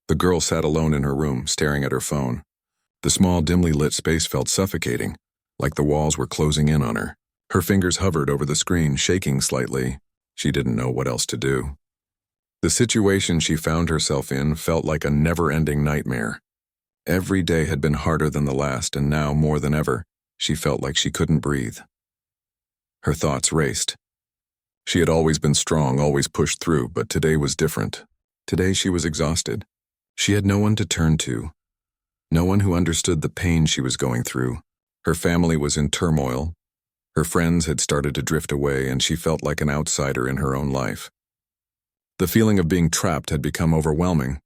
The girl sat alone in her room, staring at her phone. The small, dimly lit space felt suffocating, like the walls were closing in on her. Her fingers hovered over the screen, shaking slightly. She didn't know what else to do. The situation she found herself in felt like a never-ending nightmare. Every day had been harder than the last, and now, more than ever, she felt like she couldn't breathe. Her thoughts raced. She had always been strong, always pushed through, but today was different. Today she was exhausted. She had no one to turn to, no one who understood the pain she was going through. Her family was in turmoil. Her friends had started to drift away, and she felt like an outsider in her own life. The feeling of being trapped had become overwhelming.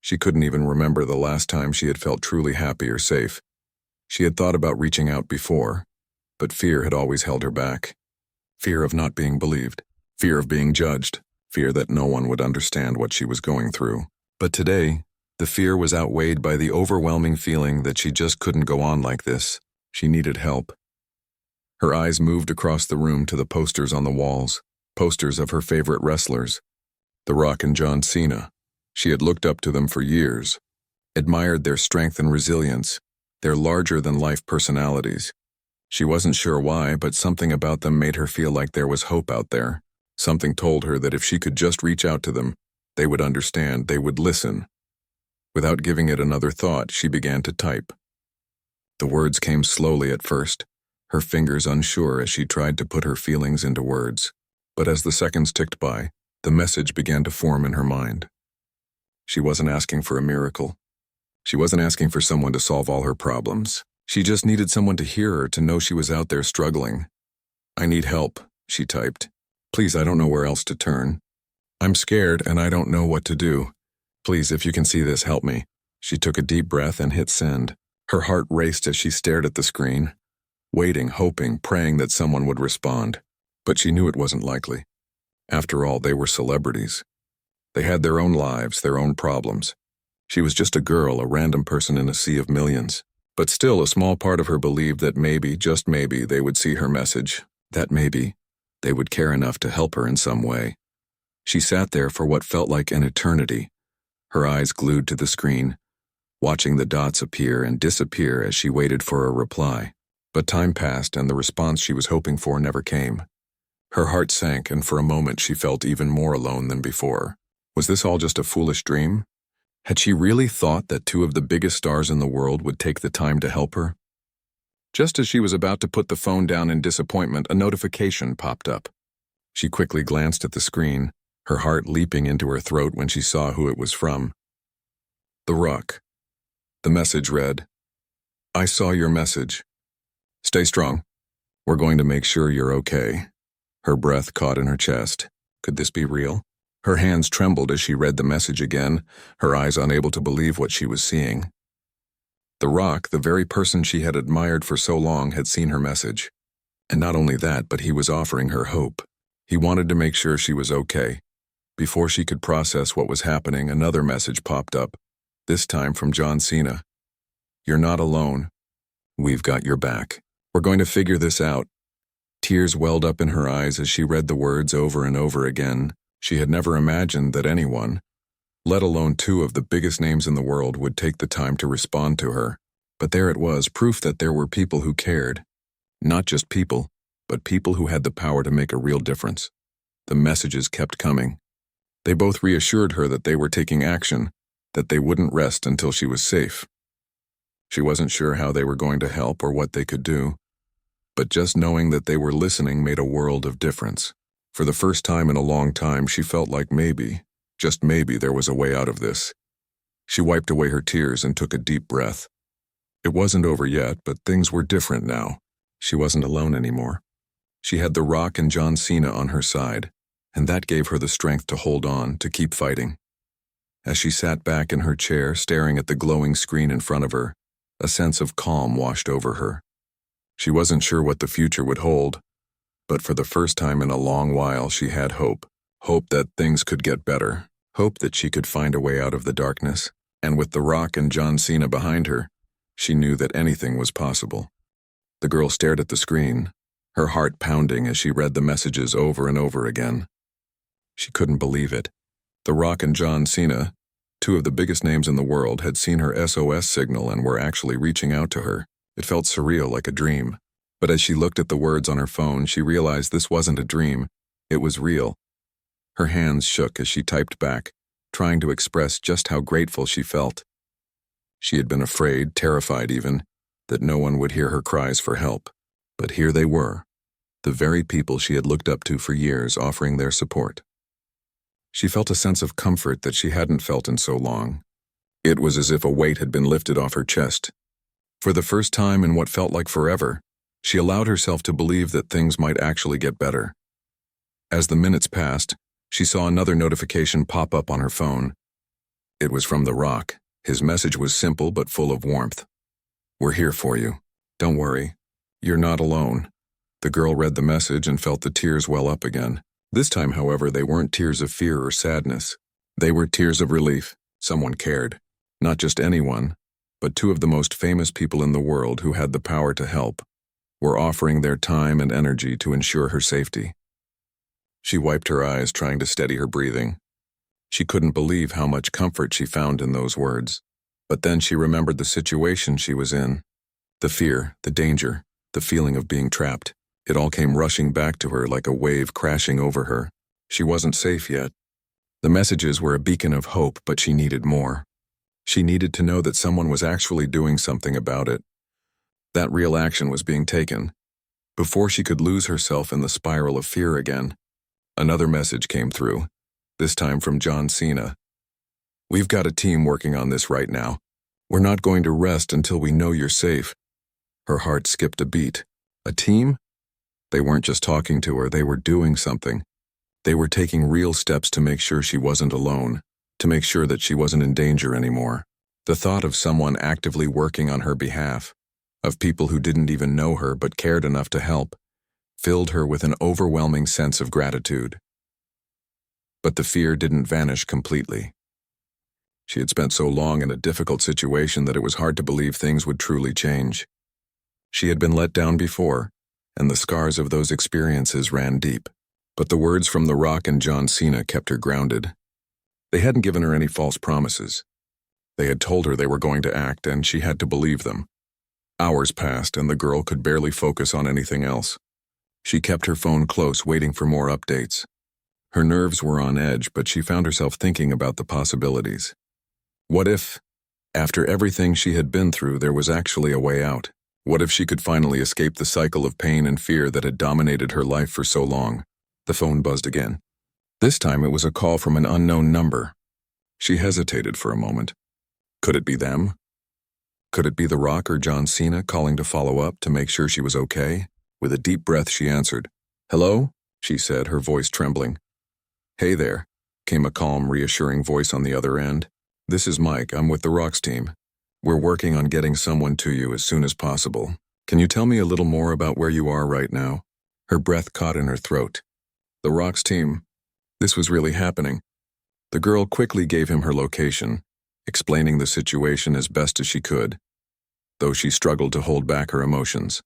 She couldn't even remember the last time she had felt truly happy or safe. She had thought about reaching out before, but fear had always held her back. Fear of not being believed, fear of being judged, fear that no one would understand what she was going through. But today, the fear was outweighed by the overwhelming feeling that she just couldn't go on like this. She needed help. Her eyes moved across the room to the posters on the walls, posters of her favorite wrestlers, The Rock and John Cena. She had looked up to them for years, admired their strength and resilience, their larger-than-life personalities. She wasn't sure why, but something about them made her feel like there was hope out there. Something told her that if she could just reach out to them, they would understand, they would listen. Without giving it another thought, she began to type. The words came slowly at first, her fingers unsure as she tried to put her feelings into words. But as the seconds ticked by, the message began to form in her mind. She wasn't asking for a miracle. She wasn't asking for someone to solve all her problems. She just needed someone to hear her, to know she was out there struggling. "I need help," she typed. "Please, I don't know where else to turn. I'm scared and I don't know what to do. Please, if you can see this, help me." She took a deep breath and hit send. Her heart raced as she stared at the screen, waiting, hoping, praying that someone would respond. But she knew it wasn't likely. After all, they were celebrities. They had their own lives, their own problems. She was just a girl, a random person in a sea of millions. But still, a small part of her believed that maybe, just maybe, they would see her message, that maybe they would care enough to help her in some way. She sat there for what felt like an eternity, her eyes glued to the screen, watching the dots appear and disappear as she waited for a reply. But time passed and the response she was hoping for never came. Her heart sank, and for a moment she felt even more alone than before. Was this all just a foolish dream? Had she really thought that two of the biggest stars in the world would take the time to help her? Just as she was about to put the phone down in disappointment, a notification popped up. She quickly glanced at the screen, her heart leaping into her throat when she saw who it was from. The Rock. The message read, "I saw your message. Stay strong. We're going to make sure you're okay." Her breath caught in her chest. Could this be real? Her hands trembled as she read the message again, her eyes unable to believe what she was seeing. The Rock, the very person she had admired for so long, had seen her message. And not only that, but he was offering her hope. He wanted to make sure she was okay. Before she could process what was happening, another message popped up, this time from John Cena. "You're not alone. We've got your back. We're going to figure this out." Tears welled up in her eyes as she read the words over and over again. She had never imagined that anyone, let alone two of the biggest names in the world, would take the time to respond to her. But there it was, proof that there were people who cared. Not just people, but people who had the power to make a real difference. The messages kept coming. They both reassured her that they were taking action, that they wouldn't rest until she was safe. She wasn't sure how they were going to help or what they could do, but just knowing that they were listening made a world of difference. For the first time in a long time, she felt like maybe, just maybe, there was a way out of this. She wiped away her tears and took a deep breath. It wasn't over yet, but things were different now. She wasn't alone anymore. She had The Rock and John Cena on her side, and that gave her the strength to hold on, to keep fighting. As she sat back in her chair, staring at the glowing screen in front of her, a sense of calm washed over her. She wasn't sure what the future would hold, but for the first time in a long while she had hope. Hope that things could get better. Hope that she could find a way out of the darkness. And with The Rock and John Cena behind her, she knew that anything was possible. The girl stared at the screen, her heart pounding as she read the messages over and over again. She couldn't believe it. The Rock and John Cena, Two of the biggest names in the world had seen her SOS signal and were actually reaching out to her. It felt surreal, like a dream. But as she looked at the words on her phone, she realized this wasn't a dream. It was real. Her hands shook as she typed back, trying to express just how grateful she felt. She had been afraid, terrified even, that no one would hear her cries for help. But here they were, the very people she had looked up to for years, offering their support. She felt a sense of comfort that she hadn't felt in so long. It was as if a weight had been lifted off her chest. For the first time in what felt like forever, she allowed herself to believe that things might actually get better. As the minutes passed, she saw another notification pop up on her phone. It was from The Rock. His message was simple but full of warmth. "We're here for you. Don't worry. You're not alone." The girl read the message and felt the tears well up again. This time, however, they weren't tears of fear or sadness. They were tears of relief. Someone cared. Not just anyone, but two of the most famous people in the world who had the power to help were offering their time and energy to ensure her safety. She wiped her eyes, trying to steady her breathing. She couldn't believe how much comfort she found in those words. But then she remembered the situation she was in. The fear, the danger, the feeling of being trapped. It all came rushing back to her like a wave crashing over her. She wasn't safe yet. The messages were a beacon of hope, but she needed more. She needed to know that someone was actually doing something about it. That real action was being taken. Before she could lose herself in the spiral of fear again, another message came through, this time from Cena. "We've got a team working on this right now. We're not going to rest until we know you're safe." Her heart skipped a beat. A team? They weren't just talking to her, they were doing something. They were taking real steps to make sure she wasn't alone, to make sure that she wasn't in danger anymore. The thought of someone actively working on her behalf, of people who didn't even know her but cared enough to help, filled her with an overwhelming sense of gratitude. But the fear didn't vanish completely. She had spent so long in a difficult situation that it was hard to believe things would truly change. She had been let down before, and the scars of those experiences ran deep. But the words from The Rock and Cena kept her grounded. They hadn't given her any false promises. They had told her they were going to act, and she had to believe them. Hours passed, and the girl could barely focus on anything else. She kept her phone close, waiting for more updates. Her nerves were on edge, but she found herself thinking about the possibilities. What if, after everything she had been through, there was actually a way out? What if she could finally escape the cycle of pain and fear that had dominated her life for so long? The phone buzzed again. This time it was a call from an unknown number. She hesitated for a moment. Could it be them? Could it be The Rock or Cena calling to follow up to make sure she was okay? With a deep breath, she answered. "Hello?" she said, her voice trembling. "Hey there," came a calm, reassuring voice on the other end. "This is Mike. I'm with The Rock's team. We're working on getting someone to you as soon as possible. Can you tell me a little more about where you are right now?" Her breath caught in her throat. The Rock's team. This was really happening. The girl quickly gave him her location, explaining the situation as best as she could, though she struggled to hold back her emotions.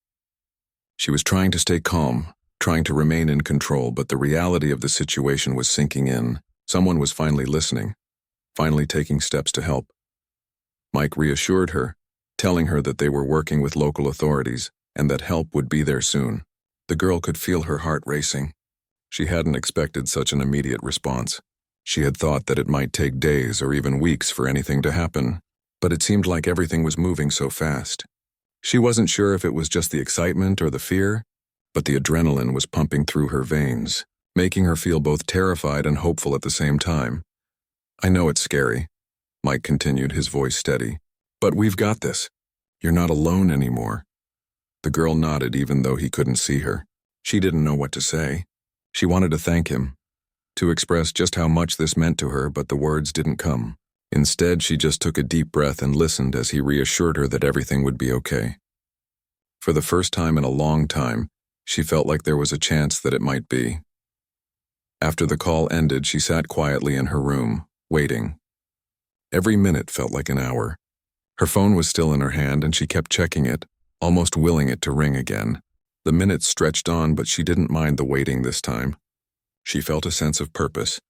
She was trying to stay calm, trying to remain in control, but the reality of the situation was sinking in. Someone was finally listening, finally taking steps to help. Mike reassured her, telling her that they were working with local authorities and that help would be there soon. The girl could feel her heart racing. She hadn't expected such an immediate response. She had thought that it might take days or even weeks for anything to happen, but it seemed like everything was moving so fast. She wasn't sure if it was just the excitement or the fear, but the adrenaline was pumping through her veins, making her feel both terrified and hopeful at the same time. "I know it's scary," Mike continued, his voice steady, "but we've got this. You're not alone anymore." The girl nodded even though he couldn't see her. She didn't know what to say. She wanted to thank him, to express just how much this meant to her, but the words didn't come. Instead, she just took a deep breath and listened as he reassured her that everything would be okay. For the first time in a long time, she felt like there was a chance that it might be. After the call ended, she sat quietly in her room, waiting. Every minute felt like an hour. Her phone was still in her hand, and she kept checking it, almost willing it to ring again. The minutes stretched on, but she didn't mind the waiting this time. She felt a sense of purpose.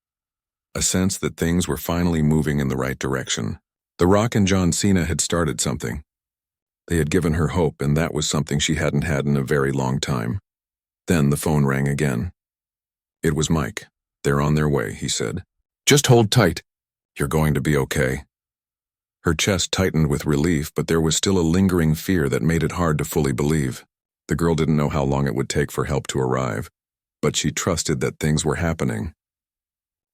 a sense that things were finally moving in the right direction. The Rock and John Cena had started something. They had given her hope, and that was something she hadn't had in a very long time. Then the phone rang again. It was Mike. "They're on their way," he said. "Just hold tight. You're going to be okay." Her chest tightened with relief, but there was still a lingering fear that made it hard to fully believe. The girl didn't know how long it would take for help to arrive, but she trusted that things were happening.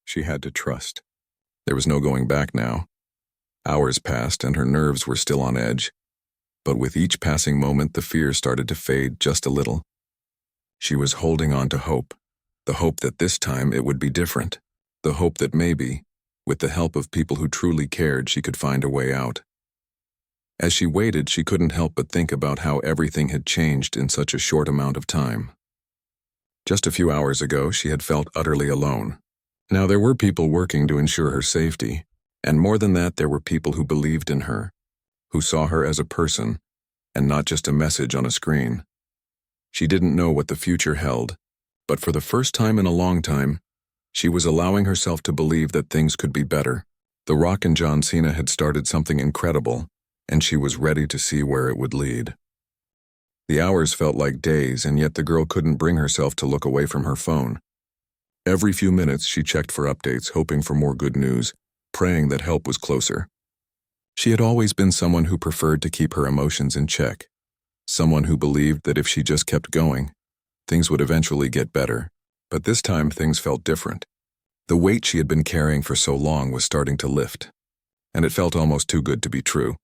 She had to trust. There was no going back now. Hours passed, and her nerves were still on edge. But with each passing moment, the fear started to fade just a little. She was holding on to hope, the hope that this time it would be different, the hope that maybe, with the help of people who truly cared, she could find a way out. As she waited, she couldn't help but think about how everything had changed in such a short amount of time. Just a few hours ago, she had felt utterly alone. Now there were people working to ensure her safety, and more than that, there were people who believed in her, who saw her as a person, and not just a message on a screen. She didn't know what the future held, but for the first time in a long time, she was allowing herself to believe that things could be better. The Rock and John Cena had started something incredible, and she was ready to see where it would lead. The hours felt like days, and yet the girl couldn't bring herself to look away from her phone. Every few minutes she checked for updates, hoping for more good news, praying that help was closer. She had always been someone who preferred to keep her emotions in check, someone who believed that if she just kept going, things would eventually get better. But this time things felt different. The weight she had been carrying for so long was starting to lift, and it felt almost too good to be true.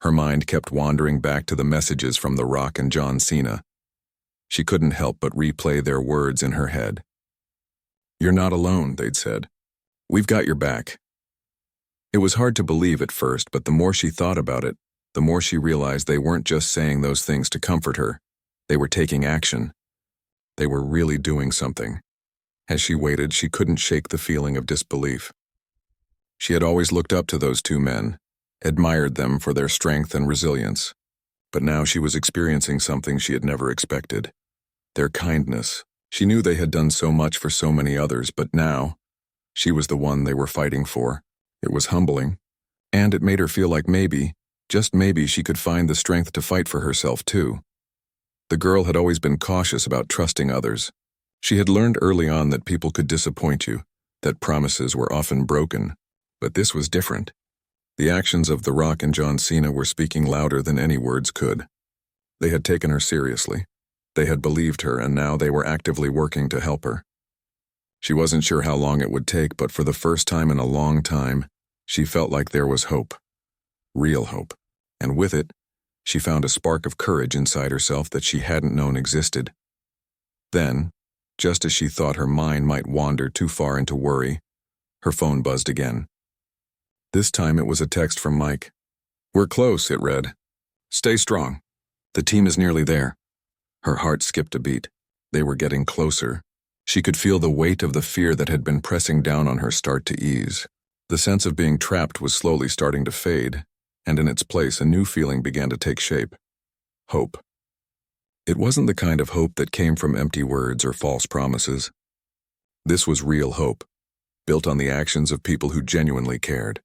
Her mind kept wandering back to the messages from The Rock and John Cena. She couldn't help but replay their words in her head. "You're not alone," they'd said. "We've got your back." It was hard to believe at first, but the more she thought about it, the more she realized they weren't just saying those things to comfort her. They were taking action. They were really doing something. As she waited, she couldn't shake the feeling of disbelief. She had always looked up to those two men, admired them for their strength and resilience. But now she was experiencing something she had never expected. Their kindness. She knew they had done so much for so many others, but now, she was the one they were fighting for. It was humbling, and it made her feel like maybe, just maybe, she could find the strength to fight for herself too. The girl had always been cautious about trusting others. She had learned early on that people could disappoint you, that promises were often broken, but this was different. The actions of The Rock and John Cena were speaking louder than any words could. They had taken her seriously. They had believed her, and now they were actively working to help her. She wasn't sure how long it would take, but for the first time in a long time, she felt like there was hope. Real hope. And with it, she found a spark of courage inside herself that she hadn't known existed. Then, just as she thought her mind might wander too far into worry, her phone buzzed again. This time it was a text from Mike. "We're close," it read. "Stay strong. The team is nearly there." Her heart skipped a beat. They were getting closer. She could feel the weight of the fear that had been pressing down on her start to ease. The sense of being trapped was slowly starting to fade, and in its place a new feeling began to take shape. Hope. It wasn't the kind of hope that came from empty words or false promises. This was real hope, built on the actions of people who genuinely cared.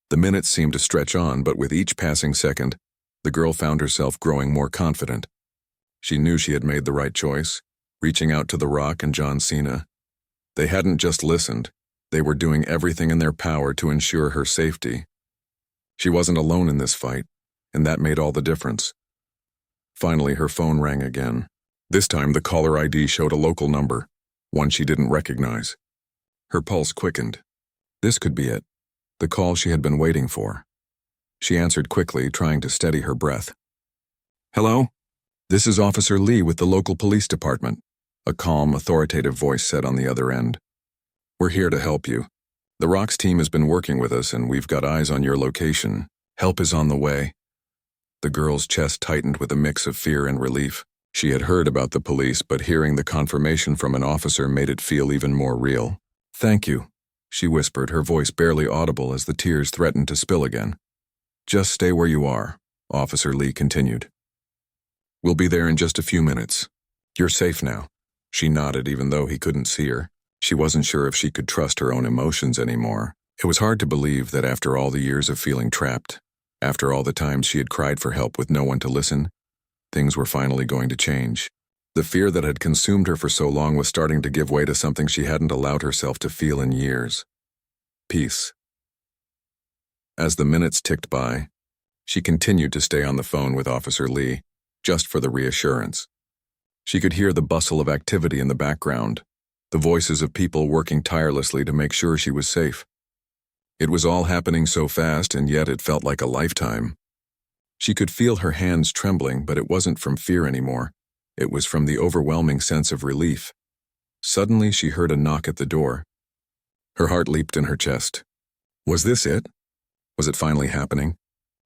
The minutes seemed to stretch on, but with each passing second, the girl found herself growing more confident. She knew she had made the right choice, reaching out to The Rock and John Cena. They hadn't just listened, they were doing everything in their power to ensure her safety. She wasn't alone in this fight, and that made all the difference. Finally, her phone rang again. This time, the caller ID showed a local number, one she didn't recognize. Her pulse quickened. This could be it, the call she had been waiting for. She answered quickly, trying to steady her breath. "Hello? This is Officer Lee with the local police department," a calm, authoritative voice said on the other end. "We're here to help you. The Rock's team has been working with us, and we've got eyes on your location. Help is on the way." The girl's chest tightened with a mix of fear and relief. She had heard about the police, but hearing the confirmation from an officer made it feel even more real. "Thank you," she whispered, her voice barely audible as the tears threatened to spill again. "Just stay where you are," Officer Lee continued. "We'll be there in just a few minutes. You're safe now." She nodded even though he couldn't see her. She wasn't sure if she could trust her own emotions anymore. It was hard to believe that after all the years of feeling trapped, after all the times she had cried for help with no one to listen, things were finally going to change. The fear that had consumed her for so long was starting to give way to something she hadn't allowed herself to feel in years. Peace. As the minutes ticked by, she continued to stay on the phone with Officer Lee, just for the reassurance. She could hear the bustle of activity in the background, the voices of people working tirelessly to make sure she was safe. It was all happening so fast, and yet it felt like a lifetime. She could feel her hands trembling, but it wasn't from fear anymore. It was from the overwhelming sense of relief. Suddenly, she heard a knock at the door. Her heart leaped in her chest. Was this it? Was it finally happening?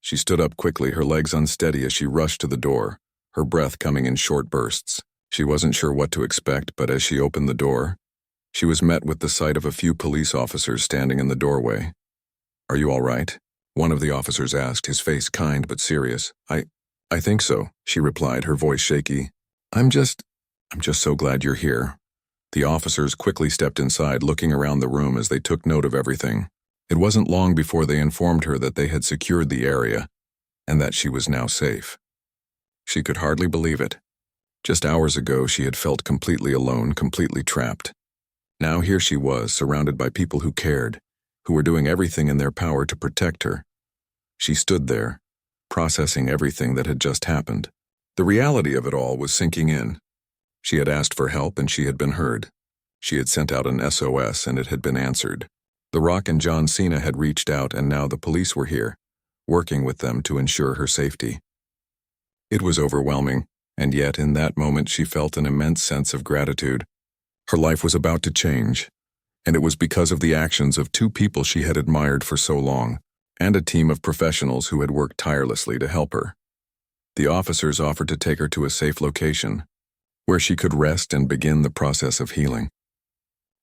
She stood up quickly, her legs unsteady as she rushed to the door, her breath coming in short bursts. She wasn't sure what to expect, but as she opened the door, she was met with the sight of a few police officers standing in the doorway. "Are you all right?" one of the officers asked, his face kind but serious. I think so," she replied, her voice shaky. I'm just so glad you're here." The officers quickly stepped inside, looking around the room as they took note of everything. It wasn't long before they informed her that they had secured the area and that she was now safe. She could hardly believe it. Just hours ago, she had felt completely alone, completely trapped. Now here she was, surrounded by people who cared, who were doing everything in their power to protect her. She stood there, processing everything that had just happened. The reality of it all was sinking in. She had asked for help and she had been heard. She had sent out an SOS and it had been answered. The Rock and John Cena had reached out and now the police were here, working with them to ensure her safety. It was overwhelming, and yet in that moment she felt an immense sense of gratitude. Her life was about to change, and it was because of the actions of two people she had admired for so long, and a team of professionals who had worked tirelessly to help her. The officers offered to take her to a safe location, where she could rest and begin the process of healing.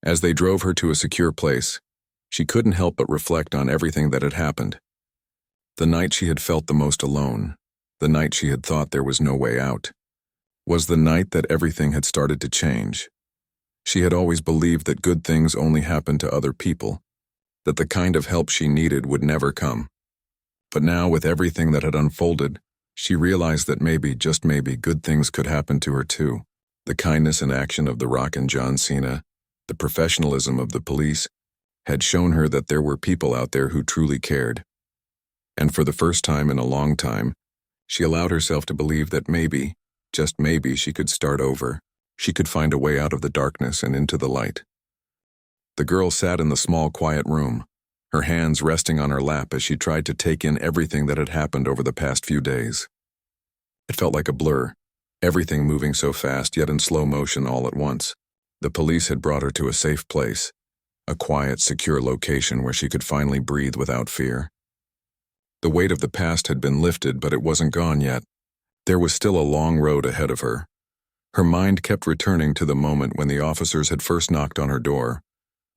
As they drove her to a secure place, she couldn't help but reflect on everything that had happened. The night she had felt the most alone, the night she had thought there was no way out, was the night that everything had started to change. She had always believed that good things only happened to other people, that the kind of help she needed would never come. But now, with everything that had unfolded, she realized that maybe, just maybe, good things could happen to her too. The kindness and action of The Rock and John Cena, the professionalism of the police, had shown her that there were people out there who truly cared. And for the first time in a long time, she allowed herself to believe that maybe, just maybe, she could start over. She could find a way out of the darkness and into the light. The girl sat in the small, quiet room, her hands resting on her lap as she tried to take in everything that had happened over the past few days. It felt like a blur, everything moving so fast yet in slow motion all at once. The police had brought her to a safe place, a quiet, secure location where she could finally breathe without fear. The weight of the past had been lifted, but it wasn't gone yet. There was still a long road ahead of her. Her mind kept returning to the moment when the officers had first knocked on her door,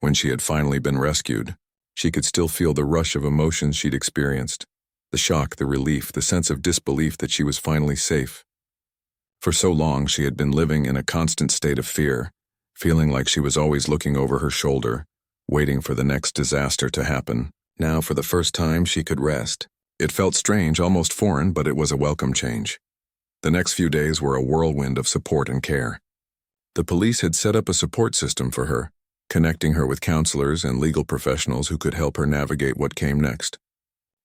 when she had finally been rescued. She could still feel the rush of emotions she'd experienced, the shock, the relief, the sense of disbelief that she was finally safe. For so long, she had been living in a constant state of fear, feeling like she was always looking over her shoulder, waiting for the next disaster to happen. Now, for the first time, she could rest. It felt strange, almost foreign, but it was a welcome change. The next few days were a whirlwind of support and care. The police had set up a support system for her, connecting her with counselors and legal professionals who could help her navigate what came next.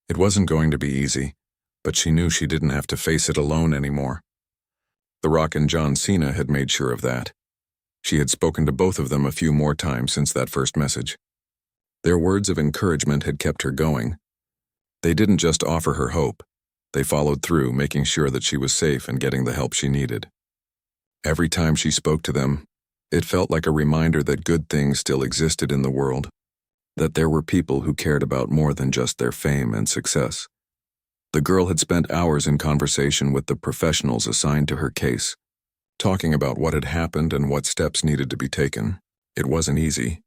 It wasn't going to be easy, but she knew she didn't have to face it alone anymore. The Rock and John Cena had made sure of that. She had spoken to both of them a few more times since that first message. Their words of encouragement had kept her going. They didn't just offer her hope. They followed through, making sure that she was safe and getting the help she needed. Every time she spoke to them, it felt like a reminder that good things still existed in the world, that there were people who cared about more than just their fame and success. The girl had spent hours in conversation with the professionals assigned to her case, talking about what had happened and what steps needed to be taken. It wasn't easy.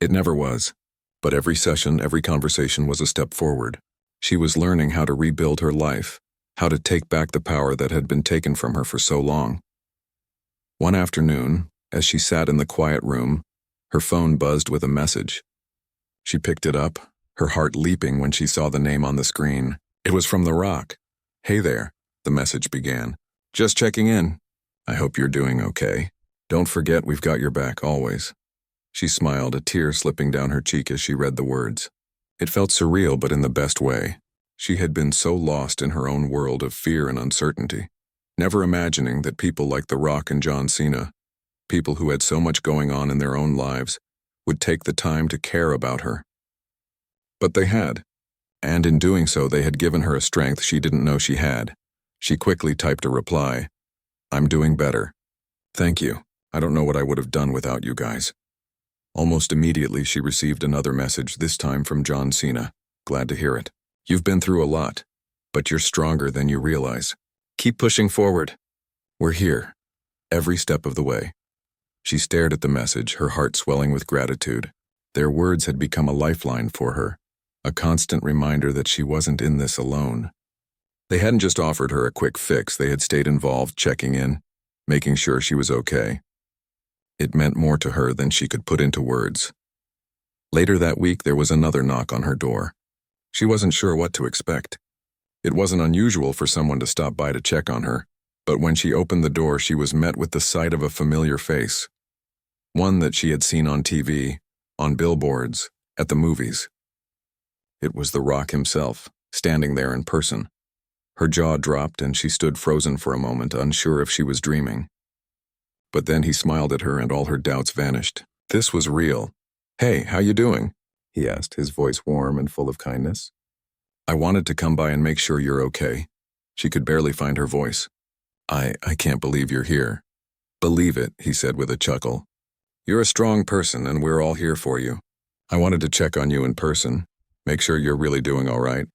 It never was. But every session, every conversation was a step forward. She was learning how to rebuild her life, how to take back the power that had been taken from her for so long. One afternoon, as she sat in the quiet room, Her phone buzzed with a message. She picked it up, her heart leaping when she saw the name on the screen. It was from The Rock. "Hey there," the message began. "Just checking in. I hope you're doing okay. Don't forget we've got your back always." She smiled, a tear slipping down her cheek as she read the words. It felt surreal, but in the best way. She had been so lost in her own world of fear and uncertainty, never imagining that people like The Rock and John Cena, people who had so much going on in their own lives, would take the time to care about her. But they had, and in doing so they had given her a strength she didn't know she had. She quickly typed a reply. "I'm doing better. Thank you. I don't know what I would have done without you guys." Almost immediately she received another message, this time from John Cena. "Glad to hear it. You've been through a lot, but you're stronger than you realize. Keep pushing forward. We're here, every step of the way." She stared at the message, her heart swelling with gratitude. Their words had become a lifeline for her, a constant reminder that she wasn't in this alone. They hadn't just offered her a quick fix, they had stayed involved, checking in, making sure she was okay. It meant more to her than she could put into words. Later that week, there was another knock on her door. She wasn't sure what to expect. It wasn't unusual for someone to stop by to check on her, but when she opened the door, she was met with the sight of a familiar face. One that she had seen on TV, on billboards, at the movies. It was The Rock himself, standing there in person. Her jaw dropped and she stood frozen for a moment, unsure if she was dreaming. But then he smiled at her and all her doubts vanished. This was real. "Hey, how you doing?" he asked, his voice warm and full of kindness. "I wanted to come by and make sure you're okay." She could barely find her voice. I can't believe you're here." "Believe it," he said with a chuckle. "You're a strong person and we're all here for you. I wanted to check on you in person, make sure you're really doing all right."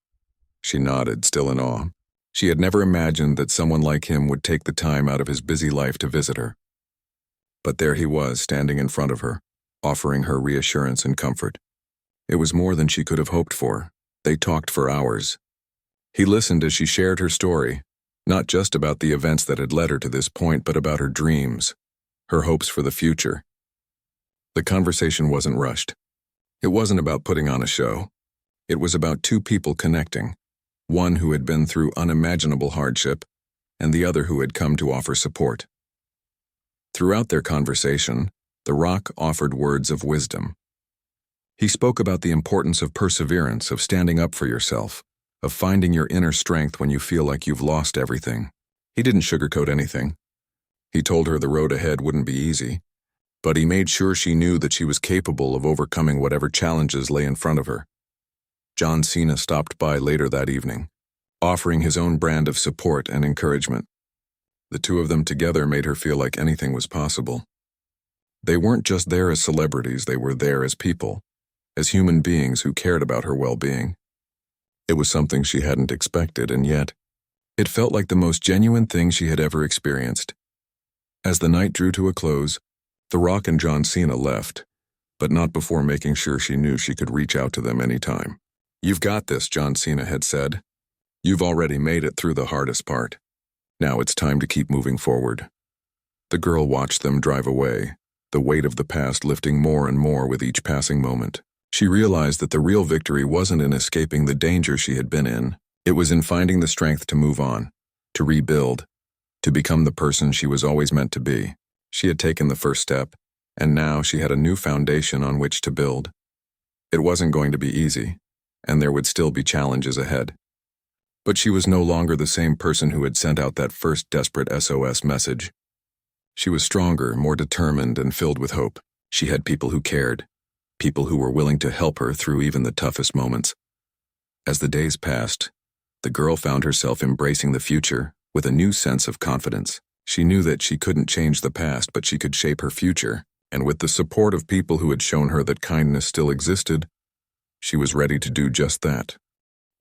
She nodded, still in awe. She had never imagined that someone like him would take the time out of his busy life to visit her. But there he was, standing in front of her, offering her reassurance and comfort. It was more than she could have hoped for. They talked for hours. He listened as she shared her story, not just about the events that had led her to this point, but about her dreams, her hopes for the future. The conversation wasn't rushed. It wasn't about putting on a show. It was about two people connecting, one who had been through unimaginable hardship, and the other who had come to offer support. Throughout their conversation, The Rock offered words of wisdom. He spoke about the importance of perseverance, of standing up for yourself, of finding your inner strength when you feel like you've lost everything. He didn't sugarcoat anything. He told her the road ahead wouldn't be easy, but he made sure she knew that she was capable of overcoming whatever challenges lay in front of her. John Cena stopped by later that evening, offering his own brand of support and encouragement. The two of them together made her feel like anything was possible. They weren't just there as celebrities, they were there as people, as human beings who cared about her well-being. It was something she hadn't expected, and yet, it felt like the most genuine thing she had ever experienced. As the night drew to a close, The Rock and John Cena left, but not before making sure she knew she could reach out to them anytime. "You've got this," John Cena had said. "You've already made it through the hardest part. Now it's time to keep moving forward." The girl watched them drive away, the weight of the past lifting more and more with each passing moment. She realized that the real victory wasn't in escaping the danger she had been in. It was in finding the strength to move on, to rebuild, to become the person she was always meant to be. She had taken the first step, and now she had a new foundation on which to build. It wasn't going to be easy, and there would still be challenges ahead. But she was no longer the same person who had sent out that first desperate SOS message. She was stronger, more determined, and filled with hope. She had people who cared, people who were willing to help her through even the toughest moments. As the days passed, the girl found herself embracing the future with a new sense of confidence. She knew that she couldn't change the past, but she could shape her future, and with the support of people who had shown her that kindness still existed, she was ready to do just that.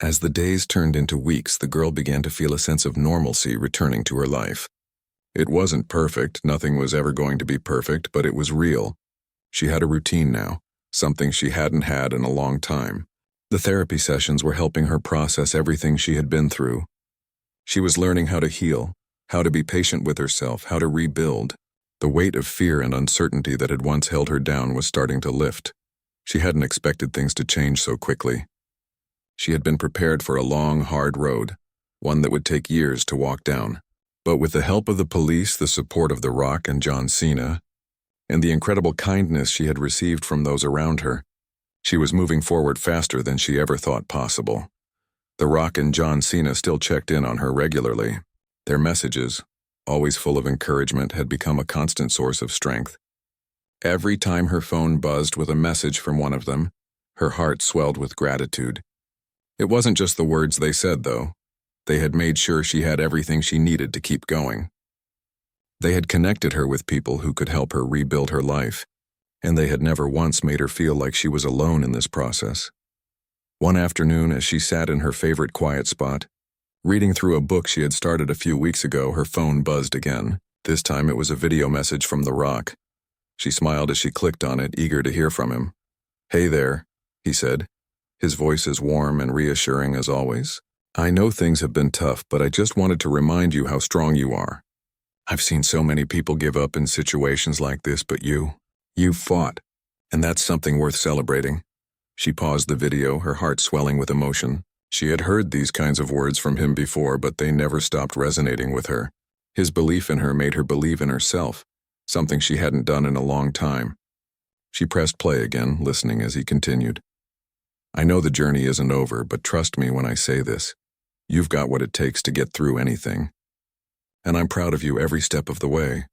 As the days turned into weeks, the girl began to feel a sense of normalcy returning to her life. It wasn't perfect, nothing was ever going to be perfect, but it was real. She had a routine now, something she hadn't had in a long time. The therapy sessions were helping her process everything she had been through. She was learning how to heal, how to be patient with herself, how to rebuild. The weight of fear and uncertainty that had once held her down was starting to lift. She hadn't expected things to change so quickly. She had been prepared for a long, hard road, one that would take years to walk down. But with the help of the police, the support of The Rock and John Cena, and the incredible kindness she had received from those around her, she was moving forward faster than she ever thought possible. The Rock and John Cena still checked in on her regularly. Their messages, always full of encouragement, had become a constant source of strength. Every time her phone buzzed with a message from one of them, her heart swelled with gratitude. It wasn't just the words they said, though. They had made sure she had everything she needed to keep going. They had connected her with people who could help her rebuild her life, and they had never once made her feel like she was alone in this process. One afternoon, as she sat in her favorite quiet spot, reading through a book she had started a few weeks ago, her phone buzzed again. This time it was a video message from The Rock. She smiled as she clicked on it, eager to hear from him. "Hey there," he said, his voice as warm and reassuring as always. "I know things have been tough, but I just wanted to remind you how strong you are. I've seen so many people give up in situations like this, but you fought, and that's something worth celebrating." She paused the video, her heart swelling with emotion. She had heard these kinds of words from him before, but they never stopped resonating with her. His belief in her made her believe in herself, something she hadn't done in a long time. She pressed play again, listening as he continued. "I know the journey isn't over, but trust me when I say this. You've got what it takes to get through anything. And I'm proud of you every step of the way."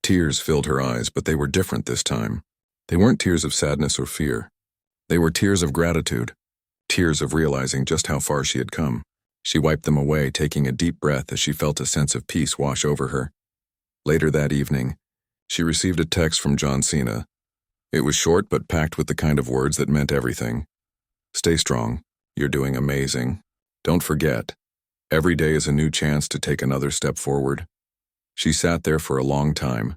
Tears filled her eyes, but they were different this time. They weren't tears of sadness or fear. They were tears of gratitude, tears of realizing just how far she had come. She wiped them away, taking a deep breath as she felt a sense of peace wash over her. Later that evening, she received a text from John Cena. It was short but packed with the kind of words that meant everything. "Stay strong. You're doing amazing. Don't forget, every day is a new chance to take another step forward." She sat there for a long time,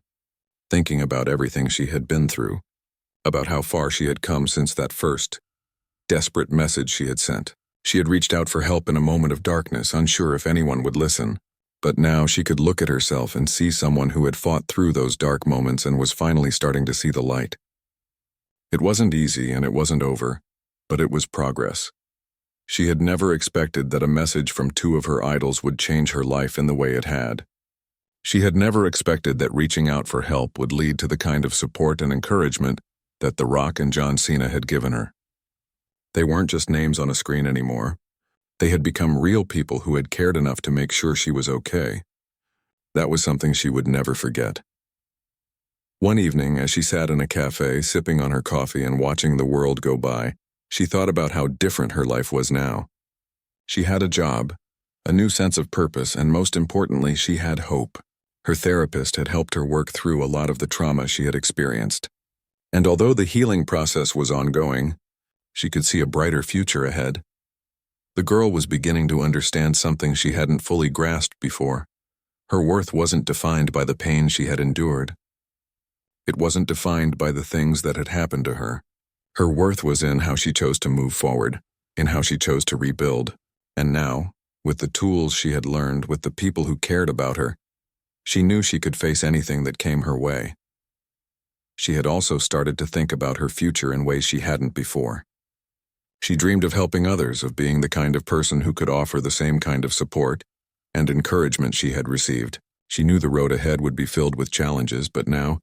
thinking about everything she had been through, about how far she had come since that first, desperate message she had sent. She had reached out for help in a moment of darkness, unsure if anyone would listen. But now she could look at herself and see someone who had fought through those dark moments and was finally starting to see the light. It wasn't easy and it wasn't over, but it was progress. She had never expected that a message from two of her idols would change her life in the way it had. She had never expected that reaching out for help would lead to the kind of support and encouragement that The Rock and John Cena had given her. They weren't just names on a screen anymore. They had become real people who had cared enough to make sure she was okay. That was something she would never forget. One evening, as she sat in a cafe, sipping on her coffee and watching the world go by, she thought about how different her life was now. She had a job, a new sense of purpose, and most importantly, she had hope. Her therapist had helped her work through a lot of the trauma she had experienced. And although the healing process was ongoing, she could see a brighter future ahead. The girl was beginning to understand something she hadn't fully grasped before. Her worth wasn't defined by the pain she had endured. It wasn't defined by the things that had happened to her. Her worth was in how she chose to move forward, in how she chose to rebuild. And now, with the tools she had learned, with the people who cared about her, she knew she could face anything that came her way. She had also started to think about her future in ways she hadn't before. She dreamed of helping others, of being the kind of person who could offer the same kind of support and encouragement she had received. She knew the road ahead would be filled with challenges, but now,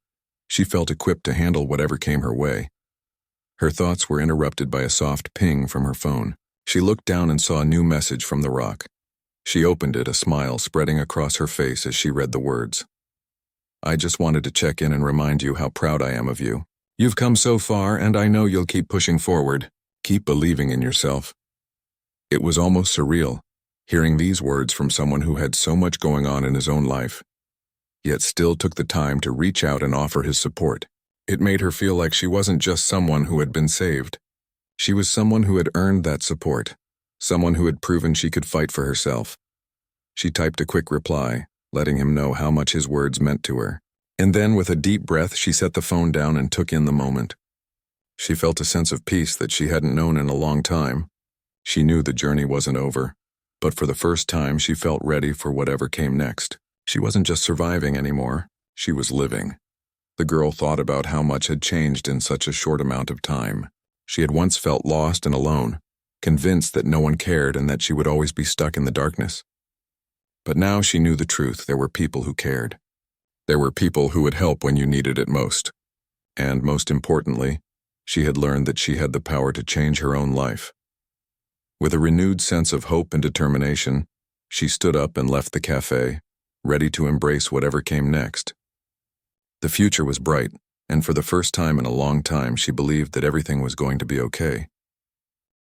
she felt equipped to handle whatever came her way. Her thoughts were interrupted by a soft ping from her phone. She looked down and saw a new message from The Rock. She opened it, a smile spreading across her face as she read the words. "I just wanted to check in and remind you how proud I am of you. You've come so far, and I know you'll keep pushing forward. Keep believing in yourself." It was almost surreal, hearing these words from someone who had so much going on in his own life, yet still took the time to reach out and offer his support. It made her feel like she wasn't just someone who had been saved. She was someone who had earned that support, someone who had proven she could fight for herself. She typed a quick reply, letting him know how much his words meant to her. And then, with a deep breath, she set the phone down and took in the moment. She felt a sense of peace that she hadn't known in a long time. She knew the journey wasn't over, but for the first time she felt ready for whatever came next. She wasn't just surviving anymore. She was living. The girl thought about how much had changed in such a short amount of time. She had once felt lost and alone, convinced that no one cared and that she would always be stuck in the darkness. But now she knew the truth. There were people who cared. There were people who would help when you needed it most. And most importantly, she had learned that she had the power to change her own life. With a renewed sense of hope and determination, she stood up and left the cafe, ready to embrace whatever came next. The future was bright, and for the first time in a long time she believed that everything was going to be okay.